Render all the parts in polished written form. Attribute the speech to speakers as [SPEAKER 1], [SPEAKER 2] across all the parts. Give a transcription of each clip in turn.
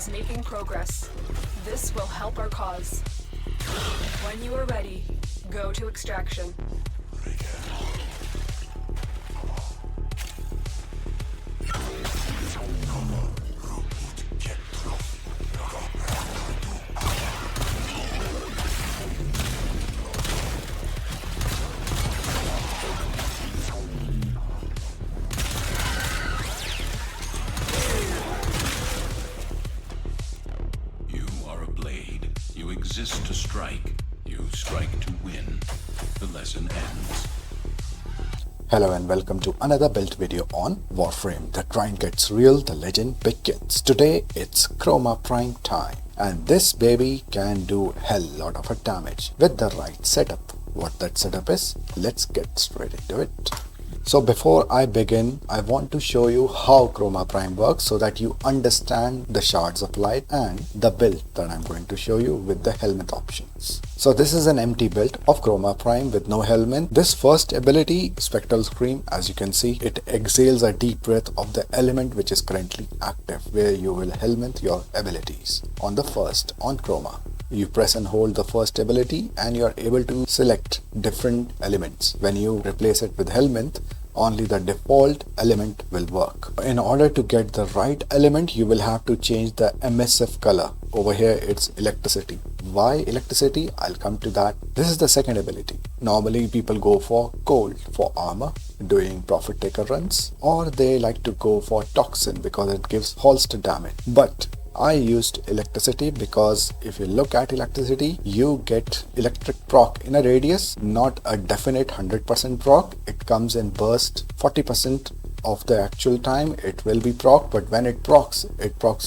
[SPEAKER 1] is making progress. This will help our cause. When you are ready, go to extraction.
[SPEAKER 2] Exist to strike, you strike to win. The lesson ends.
[SPEAKER 3] Hello and welcome to another build video on Warframe. The grind gets real, the legend begins. Today it's Chroma prime time and this baby can do hell lot of damage with the right setup. What that setup is, let's get straight into it. So before I begin, I want to show you how Chroma Prime works so that you understand the shards of light and the build that I'm going to show you with the helmet options. So this is an empty build of Chroma Prime with no helmet. This first ability, Spectral Scream, as you can see, it exhales a deep breath of the element which is currently active, where you will helmet your abilities. On Chroma, you press and hold the first ability and you are able to select different elements. When you replace it with helmet, only the default element will work. In order to get the right element, you will have to change the emissive color. Over here it's electricity. Why electricity? I'll come to that. This is the second ability. Normally people go for gold for armor doing profit taker runs, or they like to go for toxin because it gives holster damage. But I used electricity because if you look at electricity, you get electric proc in a radius, not a definite 100% proc. It comes in burst. 40% of the actual time it will be proc, but when it procs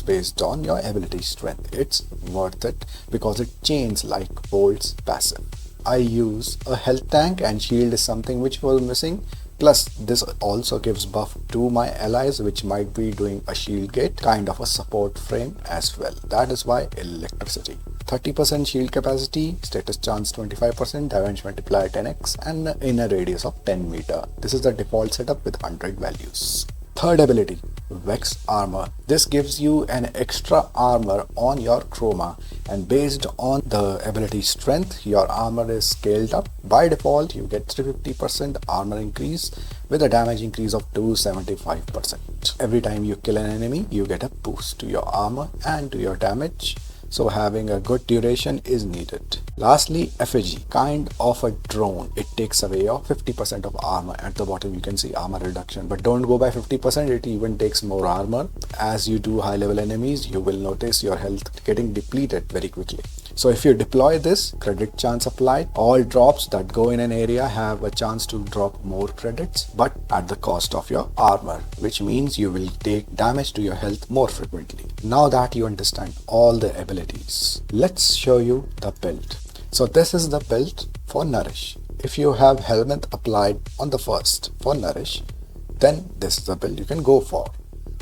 [SPEAKER 3] based on your ability strength. It's worth it because it chains like bolts passive. I use a health tank and shield is something which was missing. Plus, this also gives buff to my allies which might be doing a shield gate, kind of a support frame as well. That is why electricity. 30% shield capacity, status chance 25%, damage multiplier 10x, and in a radius of 10 meter. This is the default setup with 100 values. Third ability, Vex Armor. This gives you an extra armor on your Chroma, and based on the ability strength, your armor is scaled up. By default, you get 350% armor increase with a damage increase of 275%. Every time you kill an enemy, you get a boost to your armor and to your damage. So having a good duration is needed. Lastly, effigy, kind of a drone. It takes away your 50% of armor. At the bottom you can see armor reduction, but don't go by 50%, it even takes more armor. As you do high level enemies, you will notice your health getting depleted very quickly. So if you deploy this, credit chance applied. All drops that go in an area have a chance to drop more credits, but at the cost of your armor, which means you will take damage to your health more frequently. Now that you understand all the abilities, let's show you the build. So this is the build for Nourish. If you have helmet applied on the first for Nourish, then this is the build you can go for.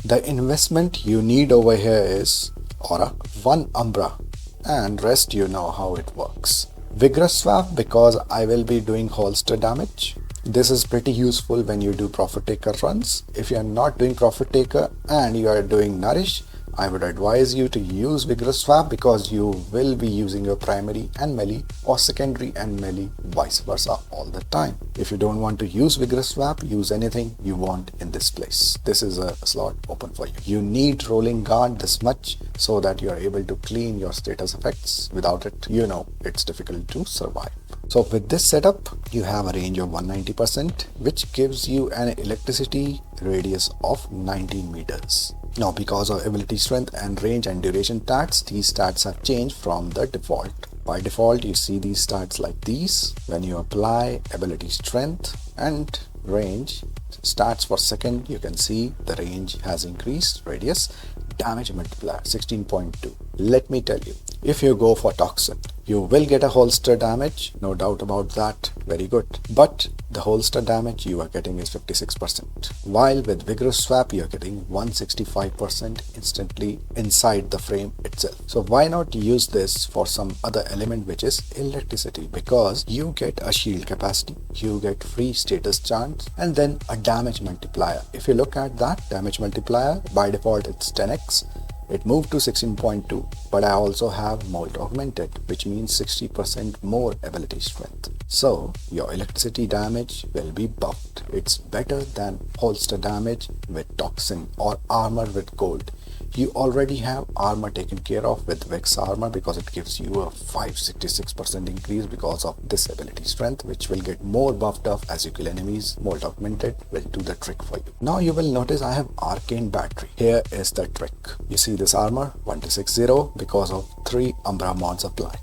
[SPEAKER 3] The investment you need over here is Aura, 1 Umbra, and rest you know how it works. Vigorous Swap, because I will be doing holster damage. This is pretty useful when you do profit taker runs. If you are not doing profit taker and you are doing Nourish, I would advise you to use Vigorous Swap because you will be using your primary and melee or secondary and melee vice versa all the time. If you don't want to use Vigorous Swap, use anything you want in this place. This is a slot open for you. You need rolling guard this much so that you are able to clean your status effects. Without it, you know it's difficult to survive. So with this setup, you have a range of 190%, which gives you an electricity radius of 19 meters. Now, because of ability strength and range and duration stats, these stats have changed from the default. By default, you see these stats like these. When you apply ability strength and range stats for second, you can see the range has increased, radius, damage multiplier 16.2. Let me tell you, if you go for toxin, you will get a holster damage, no doubt about that, very good, but the holster damage you are getting is 56%, while with Vigorous Swap you are getting 165% instantly inside the frame itself. So why not use this for some other element, which is electricity, because you get a shield capacity, you get free status chance, and then a damage multiplier. If you look at that damage multiplier, by default it's 10x. it moved to 16.2, but I also have Molt Augmented, which means 60% more ability strength. So your electricity damage will be buffed. It's better than holster damage with Toxin or armor with gold. You already have armor taken care of with Vex armor because it gives you a 566% increase because of this ability strength, which will get more buffed up as you kill enemies. Molt Augmented will do the trick for you. Now you will notice I have Arcane Battery. Here is the trick. You see this armor 1260 because of 3 Umbra mods applied.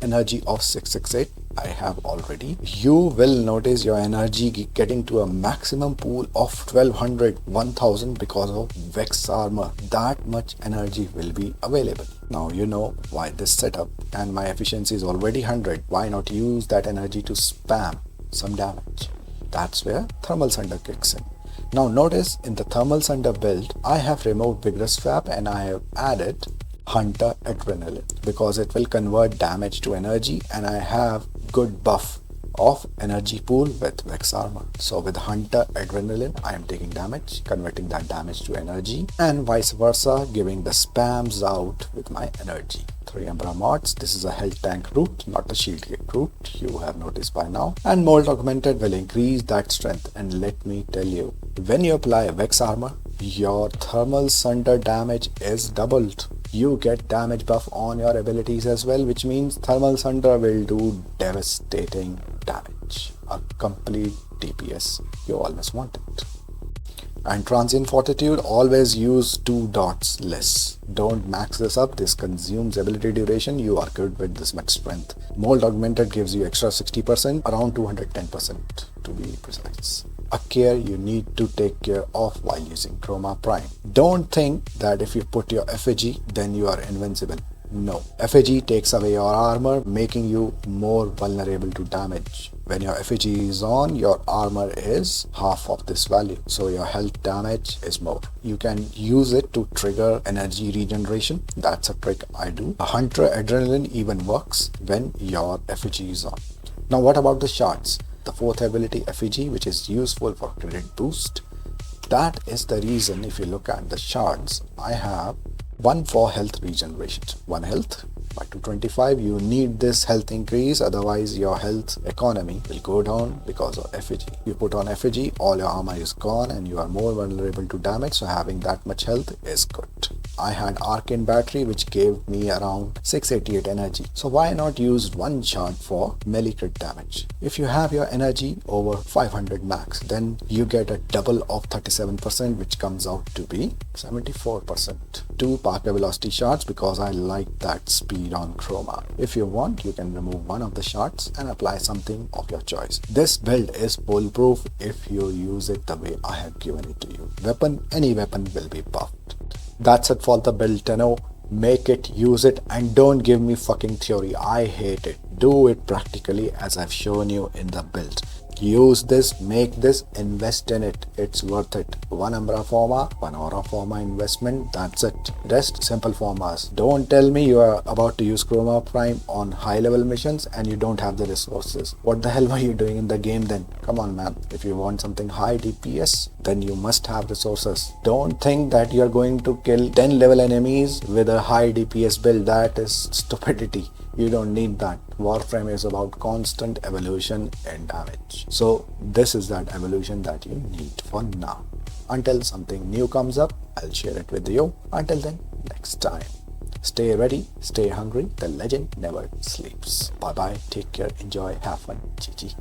[SPEAKER 3] Energy of 668 I have already. You will notice your energy getting to a maximum pool of 1200, 1000 because of Vex armor. That much energy will be available. Now you know why this setup, and my efficiency is already 100. Why not use that energy to spam some damage? That's where Thermal Sunder kicks in. Now notice in the Thermal Sunder build, I have removed Vigorous Swap and I have added Hunter Adrenaline because it will convert damage to energy, and I have good buff of energy pool with Vex armor. So with Hunter Adrenaline I am taking damage, converting that damage to energy, and vice versa, giving the spams out with my energy. 3 Umbra mods. This is a health tank route, not a shield kick route, you have noticed by now. And Molt Augmented will increase that strength. And let me tell you, when you apply Vex armor, your Thermal Sunder damage is doubled. You get damage buff on your abilities as well, which means Thermal Sunder will do devastating damage. A complete DPS. You always want it. And Transient Fortitude, always use 2 dots less. Don't max this up, this consumes ability duration. You are good with this much strength. Molt Augmented gives you extra 60%, around 210% to be precise. A care you need to take care of while using Chroma Prime. Don't think that if you put your effigy, then you are invincible. No, effigy takes away your armor, making you more vulnerable to damage. When your effigy is on, your armor is half of this value, so your health damage is more. You can use it to trigger energy regeneration. That's a trick I do. A Hunter Adrenaline even works when your effigy is on. Now what about the shards? The 4th ability effigy, which is useful for credit boost. That is the reason, if you look at the shards, I have 1 for health regeneration. 1 health by 225. You need this health increase, otherwise your health economy will go down because of effigy. You put on effigy, all your armor is gone and you are more vulnerable to damage, so having that much health is good. I had Arcane Battery, which gave me around 688 energy. So why not use 1 shard for melee crit damage? If you have your energy over 500 max, then you get a double of 37%, which comes out to be 74%. 2 Parker Velocity shards because I like that speed on Chroma. If you want, you can remove 1 of the shards and apply something of your choice. This build is foolproof if you use it the way I have given it to you. Weapon, any weapon will be buffed. That's it for the build, Tenno. Make it, use it, and don't give me fucking theory. I hate it. Do it practically as I've shown you in the build. Use this, make this, invest in it. It's worth it. 1 Umbra Forma, 1 Aura Forma investment. That's it. Rest simple formas. Don't tell me you are about to use Chroma Prime on high level missions and you don't have the resources. What the hell were you doing in the game then? Come on man. If you want something high DPS, then you must have resources. Don't think that you are going to kill 10 level enemies with a high DPS build. That is stupidity. You don't need that. Warframe is about constant evolution and damage. So this is that evolution that you need for now. Until something new comes up, I'll share it with you. Until then, next time. Stay ready, stay hungry. The legend never sleeps. Bye bye, take care, enjoy, have fun. GG.